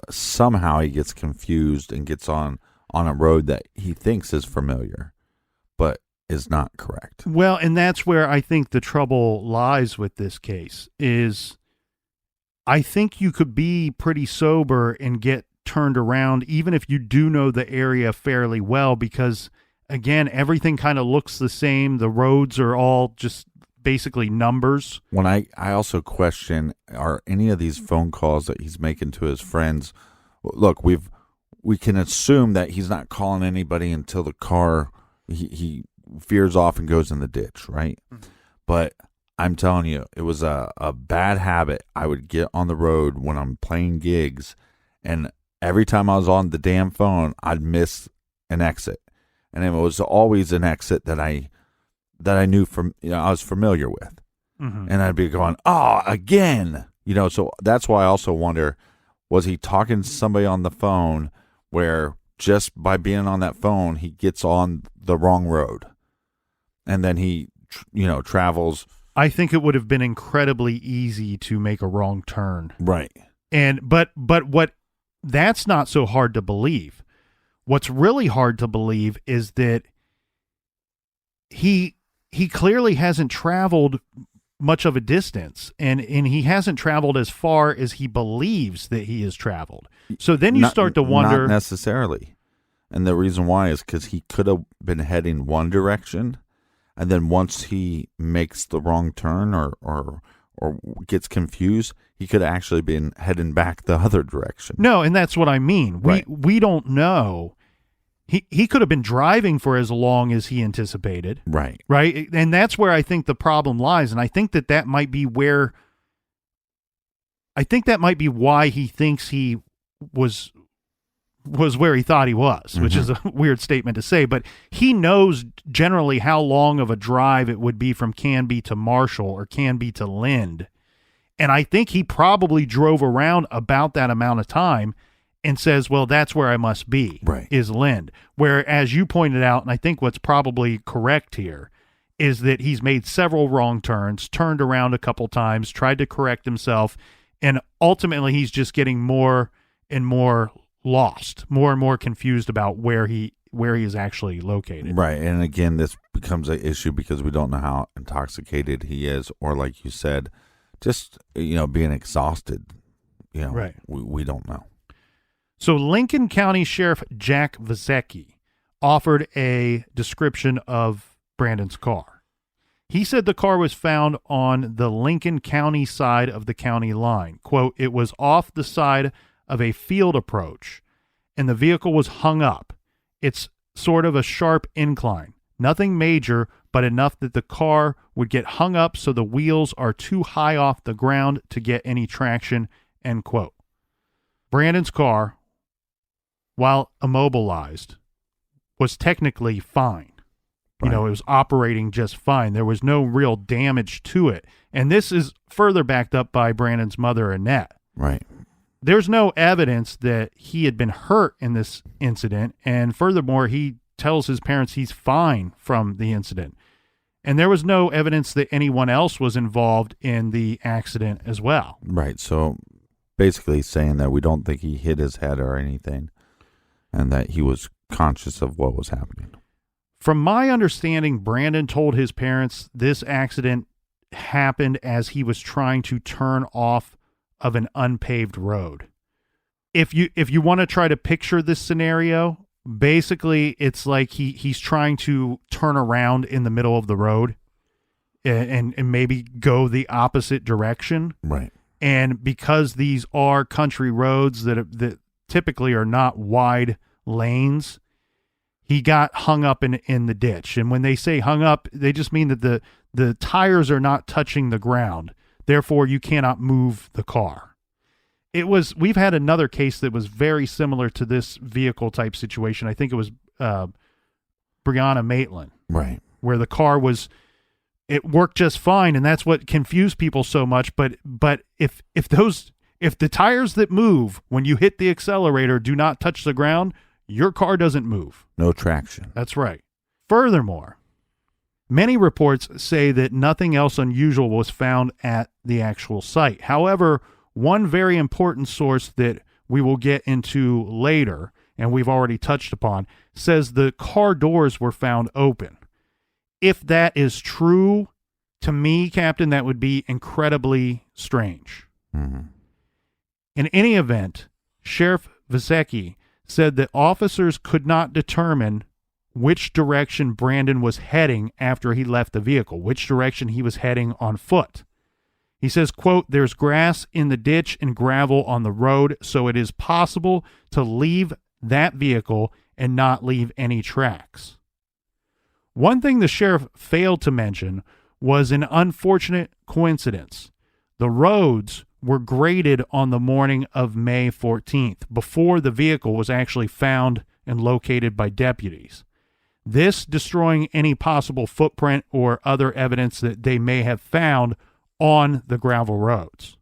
somehow he gets confused and gets on a road that he thinks is familiar, but is not correct. Well, and that's where I think the trouble lies with this case is I think you could be pretty sober and get turned around even if you do know the area fairly well, because again, everything kind of looks the same. The roads are all just basically numbers. When I also question, are any of these phone calls that he's making to his friends, look, we can assume that he's not calling anybody until the car he veers off and goes in the ditch, right? Mm-hmm. But I'm telling you, it was a bad habit. I would get on the road when I'm playing gigs, and every time I was on the damn phone, I'd miss an exit. And it was always an exit that I knew from, I was familiar with. Mm-hmm. And I'd be going, again. So that's why I also wonder, was he talking to somebody on the phone where just by being on that phone, he gets on the wrong road? And then he, travels. I think it would have been incredibly easy to make a wrong turn. Right. But that's not so hard to believe. What's really hard to believe is that he clearly hasn't traveled much of a distance, and he hasn't traveled as far as he believes that he has traveled. So then you start to wonder. Not necessarily. And the reason why is because he could have been heading one direction, and then once he makes the wrong turn or gets confused, he could have actually been heading back the other direction. No, and that's what I mean. Right. We don't know. He could have been driving for as long as he anticipated. Right. Right? And that's where I think the problem lies. And I think that might be why he thinks he was was where he thought he was, which is a weird statement to say, but he knows generally how long of a drive it would be from Canby to Marshall or Canby to Lynd. And I think he probably drove around about that amount of time and says, well, that's where I must be, right, is Lynd. Where, as you pointed out, and I think what's probably correct here, is that he's made several wrong turns, turned around a couple times, tried to correct himself, and ultimately he's just getting more and more lost, more and more confused about where he is actually located. Right. And again, this becomes an issue because we don't know how intoxicated he is, or like you said, just, being exhausted. Right. We don't know. So Lincoln County Sheriff Jack Vizecki offered a description of Brandon's car. He said the car was found on the Lincoln County side of the county line. Quote, it was off the side of a field approach, and the vehicle was hung up. It's sort of a sharp incline. Nothing major, but enough that the car would get hung up so the wheels are too high off the ground to get any traction, end quote. Brandon's car, while immobilized, was technically fine. Right. It was operating just fine. There was no real damage to it. And this is further backed up by Brandon's mother, Annette. Right. There's no evidence that he had been hurt in this incident. And furthermore, he tells his parents he's fine from the incident. And there was no evidence that anyone else was involved in the accident as well. Right. So basically saying that we don't think he hit his head or anything, and that he was conscious of what was happening. From my understanding, Brandon told his parents this accident happened as he was trying to turn off of an unpaved road. If you want to try to picture this scenario, basically it's like he's trying to turn around in the middle of the road and maybe go the opposite direction. Right. And because these are country roads that typically are not wide lanes, he got hung up in the ditch. And when they say hung up, they just mean that the tires are not touching the ground. Therefore, you cannot move the car. We've had another case that was very similar to this vehicle type situation. I think it was Brianna Maitland. Right. Where the car it worked just fine, and that's what confused people so much. But if the tires that move when you hit the accelerator do not touch the ground, your car doesn't move. No traction. That's right. Furthermore, many reports say that nothing else unusual was found at the actual site. However, one very important source that we will get into later, and we've already touched upon, says the car doors were found open. If that is true, to me, Captain, that would be incredibly strange. Mm-hmm. In any event, Sheriff Vizecki said that officers could not determine which direction Brandon was heading after he left the vehicle, which direction he was heading on foot. He says, quote, there's grass in the ditch and gravel on the road, so it is possible to leave that vehicle and not leave any tracks. One thing the sheriff failed to mention was an unfortunate coincidence. The roads were graded on the morning of May 14th, before the vehicle was actually found and located by deputies. This destroying any possible footprint or other evidence that they may have found on the gravel roads.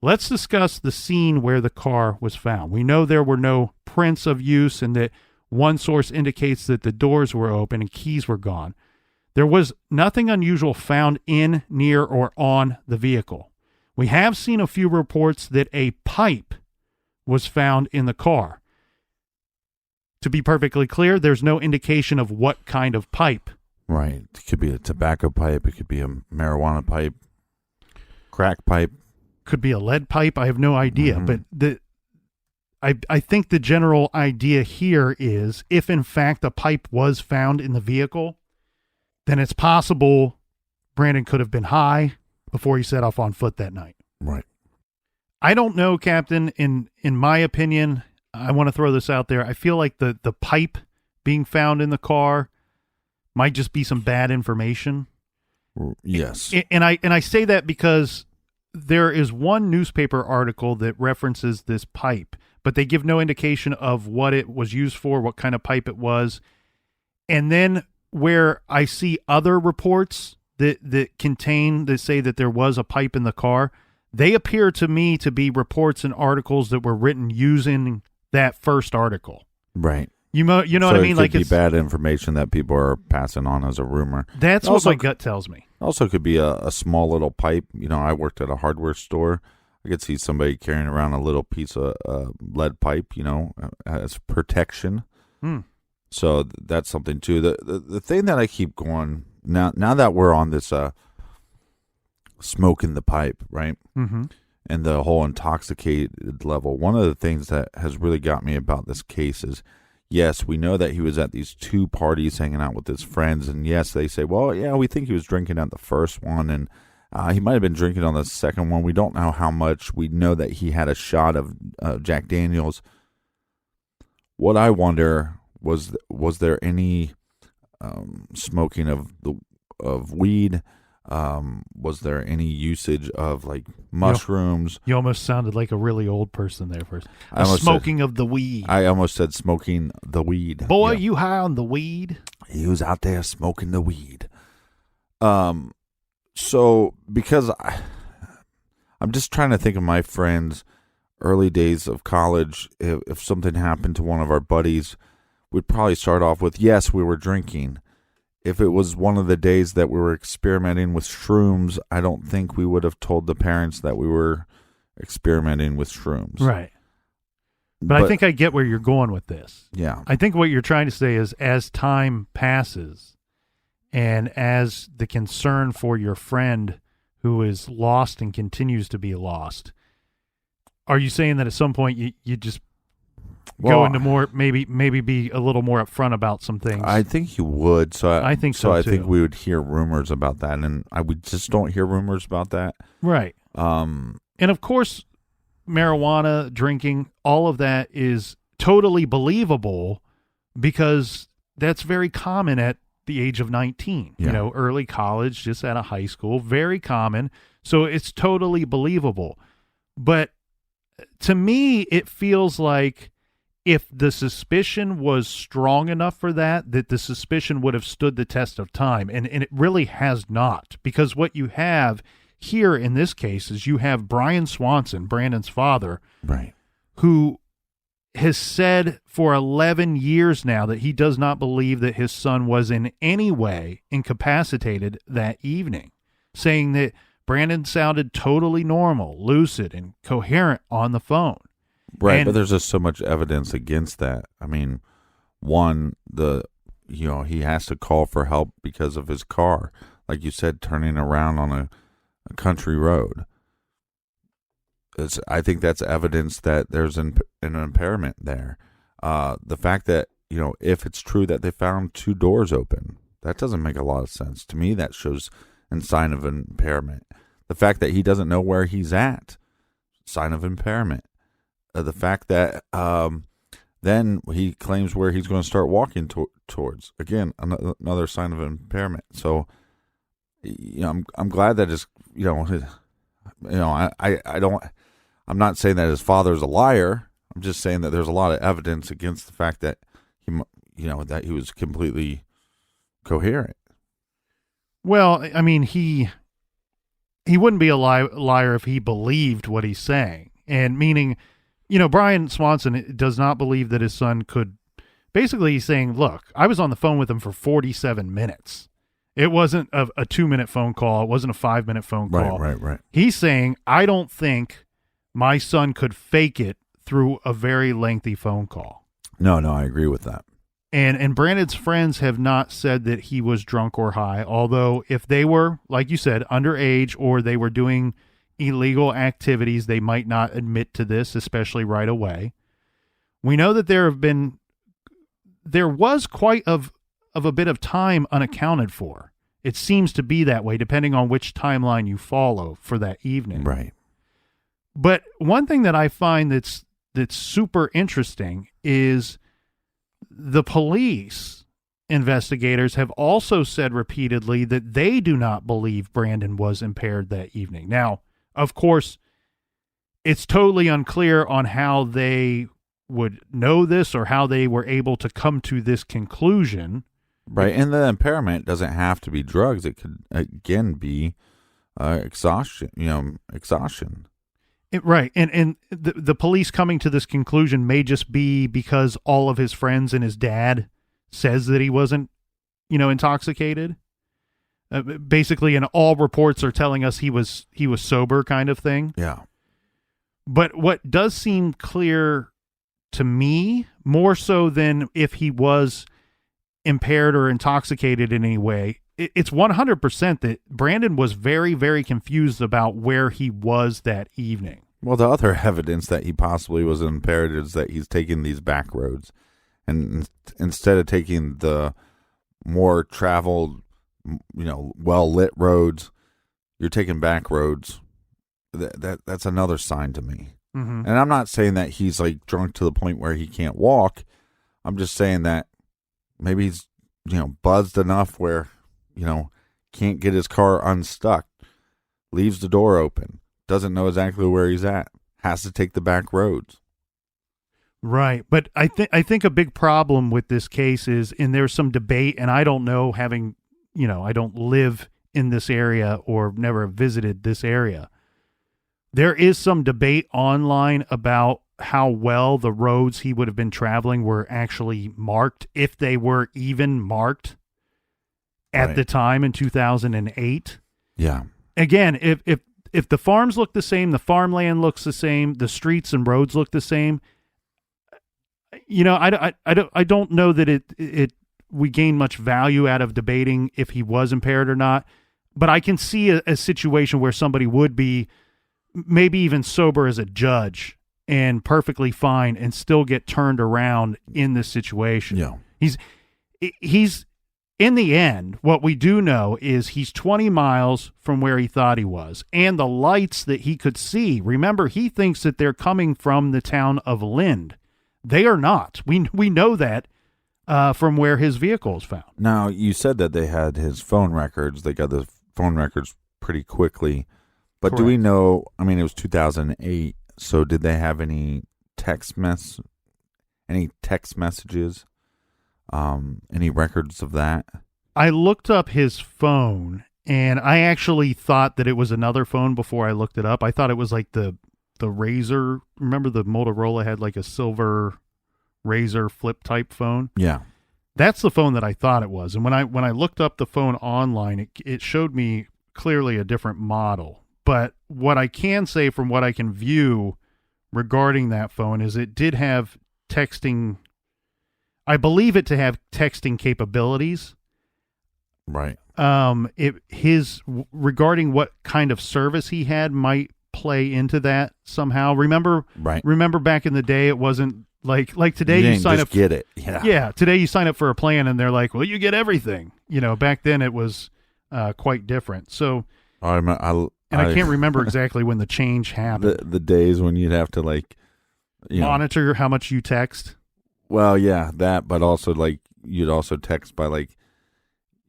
Let's discuss the scene where the car was found. We know there were no prints of use and that one source indicates that the doors were open and keys were gone. There was nothing unusual found in, near, or on the vehicle. We have seen a few reports that a pipe was found in the car. To be perfectly clear, there's no indication of what kind of pipe. Right. It could be a tobacco pipe. It could be a marijuana pipe, crack pipe. Could be a lead pipe. I have no idea. Mm-hmm. But I think the general idea here is if, in fact, a pipe was found in the vehicle, then it's possible Brandon could have been high before he set off on foot that night. Right. I don't know, Captain. In my opinion, I want to throw this out there. I feel like the pipe being found in the car might just be some bad information. Yes. And I say that because there is one newspaper article that references this pipe, but they give no indication of what it was used for, what kind of pipe it was. And then where I see other reports that say that there was a pipe in the car, they appear to me to be reports and articles that were written using that first article. Right. You know so what I mean? It could Like be it's bad information that people are passing on as a rumor. That's what my gut tells me. Also could be a small little pipe. I worked at a hardware store. I could see somebody carrying around a little piece of lead pipe, as protection. So that's something too. The thing that I keep going now that we're on this smoke in the pipe, right? Mm-hmm. And the whole intoxicated level. One of the things that has really got me about this case is, yes, we know that he was at these 2 parties hanging out with his friends. And yes, they say, well, yeah, we think he was drinking at the first one. And he might have been drinking on the second one. We don't know how much. We know that he had a shot of Jack Daniels. What I wonder was there any smoking of weed? Was there any usage of like mushrooms? You almost sounded like a really old person there first. Smoking of the weed. I almost said smoking the weed. Boy, you high on the weed? He was out there smoking the weed. So because I'm just trying to think of my friends' early days of college. If something happened to one of our buddies, we'd probably start off with, yes, we were drinking. If it was one of the days that we were experimenting with shrooms, I don't think we would have told the parents that we were experimenting with shrooms. Right. But I think I get where you're going with this. Yeah. I think what you're trying to say is as time passes and as the concern for your friend who is lost and continues to be lost, are you saying that at some point you just go into more, maybe be a little more upfront about some things? I think you would. I think so I too. think we would hear rumors about that, and we just don't hear rumors about that. Right. And of course, marijuana, drinking, all of that is totally believable because that's very common at the age of 19. Yeah. Early college, just out of high school, very common. So it's totally believable. But to me, it feels like if the suspicion was strong enough for that the suspicion would have stood the test of time. And it really has not, because what you have here in this case is you have Brian Swanson, Brandon's father, right, who has said for 11 years now that he does not believe that his son was in any way incapacitated that evening, saying that Brandon sounded totally normal, lucid, and coherent on the phone. Right, but there's just so much evidence against that. I mean, one, he has to call for help because of his car, like you said, turning around on a country road. I think that's evidence that there's an impairment there. The fact that, if it's true that they found 2 doors open, that doesn't make a lot of sense. To me, that shows a sign of impairment. The fact that he doesn't know where he's at, sign of impairment. The fact that then he claims where he's going to start walking towards, again, another sign of impairment. So, I'm glad that I'm not saying that his father's a liar. I'm just saying that there's a lot of evidence against the fact that that he was completely coherent. Well, I mean, he wouldn't be a liar if he believed what he's saying, and meaning, Brian Swanson does not believe that his son could. Basically, he's saying, look, I was on the phone with him for 47 minutes. It wasn't a 2-minute phone call. It wasn't a 5-minute phone call. Right. He's saying, I don't think my son could fake it through a very lengthy phone call. No, I agree with that. And Brandon's friends have not said that he was drunk or high, although if they were, like you said, underage or they were doing illegal activities, they might not admit to this, especially right away. We know that there was quite of a bit of time unaccounted for. It seems to be that way, depending on which timeline you follow for that evening. Right. But one thing that I find that's super interesting is the police investigators have also said repeatedly that they do not believe Brandon was impaired that evening. Now, of course, it's totally unclear on how they would know this or how they were able to come to this conclusion. Right, and the impairment doesn't have to be drugs. It could, again, be exhaustion, exhaustion. Right, and the police coming to this conclusion may just be because all of his friends and his dad says that he wasn't, intoxicated. Basically, and all reports are telling us he was sober, kind of thing. Yeah. But what does seem clear to me, more so than if he was impaired or intoxicated in any way, it's 100% that Brandon was very, very confused about where he was that evening. Well, the other evidence that he possibly was impaired is that he's taking these back roads. And instead of taking the more traveled, well-lit roads, you're taking back roads. That's another sign to me. Mm-hmm. And I'm not saying that he's like drunk to the point where he can't walk. I'm just saying that maybe he's, buzzed enough where, can't get his car unstuck, leaves the door open, doesn't know exactly where he's at, has to take the back roads. Right. But I think a big problem with this case is, and there's some debate, and I don't know, having, I don't live in this area or never visited this area. There is some debate online about how well the roads he would have been traveling were actually marked, if they were even marked at the time in 2008. Yeah. Again, if the farms look the same, the farmland looks the same, the streets and roads look the same, I don't know that we gain much value out of debating if he was impaired or not. But I can see a situation where somebody would be maybe even sober as a judge and perfectly fine and still get turned around in this situation. Yeah. He's in the end, what we do know is he's 20 miles from where he thought he was, and the lights that he could see, remember, he thinks that they're coming from the town of Lynd. They are not. We know that from where his vehicle is found. Now, you said that they had his phone records. They got the phone records pretty quickly. But Correct. Do we know, it was 2008, so did they have any text messages, any records of that? I looked up his phone, and I actually thought that it was another phone before I looked it up. I thought it was like the Razor. Remember the Motorola had like a silver Razor flip type phone? Yeah. That's the phone that I thought it was. And when I looked up the phone online, it showed me clearly a different model. But what I can say from what I can view regarding that phone is it did have texting. I believe it to have texting capabilities. Right. Regarding what kind of service he had might play into that somehow. Remember back in the day, it wasn't like today you sign up. Get it. Yeah. Yeah. Today you sign up for a plan and they're like, well, you get everything. Back then it was quite different. So. I can't remember exactly when the change happened. The days when you'd have to monitor how much you text. Well, yeah, that, but also you'd also text by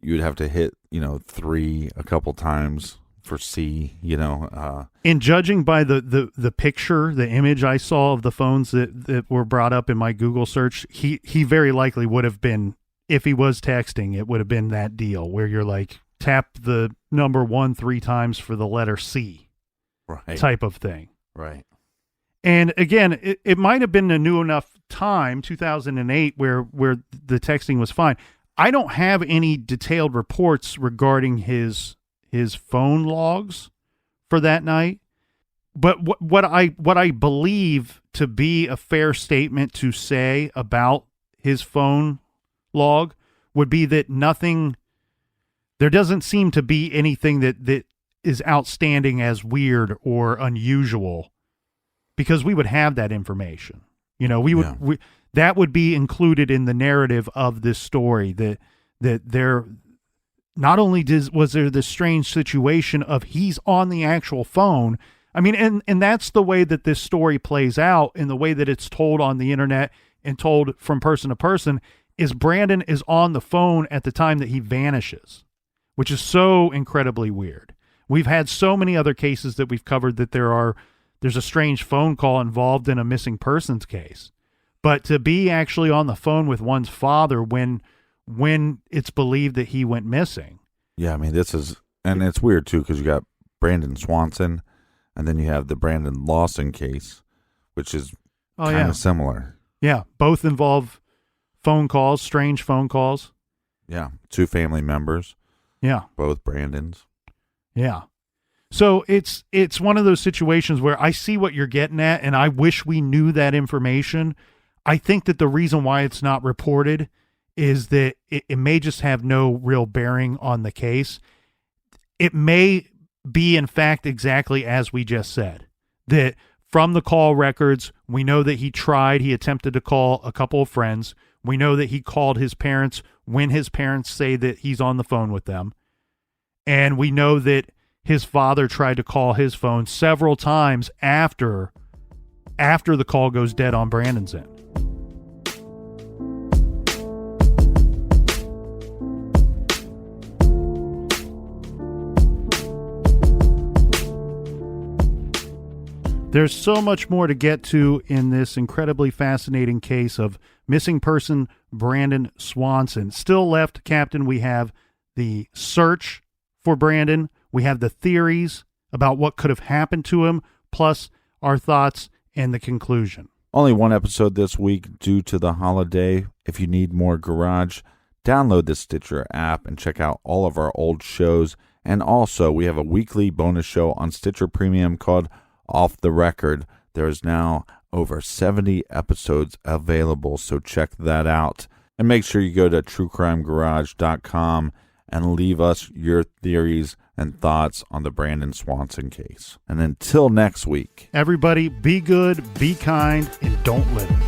you'd have to hit 3 a couple times for C. And judging by the picture, the image I saw of the phones that were brought up in my Google search, he very likely would have been, if he was texting, it would have been that deal where you're like, tap the number 1 3 times for the letter C, right, type of thing. Right. And again, it might have been a new enough time, 2008, where the texting was fine. I don't have any detailed reports regarding his phone logs for that night. But what I believe to be a fair statement to say about his phone log would be that there doesn't seem to be anything that is outstanding as weird or unusual, because we would have that information. That would be included in the narrative of this story, that there not only was there this strange situation of he's on the actual phone. And that's the way that this story plays out, in the way that it's told on the internet and told from person to person, is Brandon is on the phone at the time that he vanishes, which is so incredibly weird. We've had so many other cases that we've covered that there are there's a strange phone call involved in a missing persons case. But to be actually on the phone with one's father when it's believed that he went missing. Yeah, I mean, and it's weird too, because you got Brandon Swanson, and then you have the Brandon Lawson case, which is kind of similar. Yeah, both involve phone calls, strange phone calls. Yeah, 2 family members. Yeah. Both Brandons. Yeah. So it's one of those situations where I see what you're getting at, and I wish we knew that information. I think that the reason why it's not reported is that it may just have no real bearing on the case. It may be, in fact, exactly as we just said, that from the call records, we know that he attempted to call a couple of friends. We know that he called his parents when his parents say that he's on the phone with them. And we know that his father tried to call his phone several times after the call goes dead on Brandon's end. There's so much more to get to in this incredibly fascinating case of missing person Brandon Swanson. Still left, Captain, we have the search for Brandon. We have the theories about what could have happened to him, plus our thoughts and the conclusion. Only one episode this week due to the holiday. If you need more Garage, download the Stitcher app and check out all of our old shows. And also, we have a weekly bonus show on Stitcher Premium called Off the Record. There's now over 70 episodes available, so check that out. And make sure you go to truecrimegarage.com and leave us your theories and thoughts on the Brandon Swanson case. And until next week, everybody, be good, be kind, and don't litter.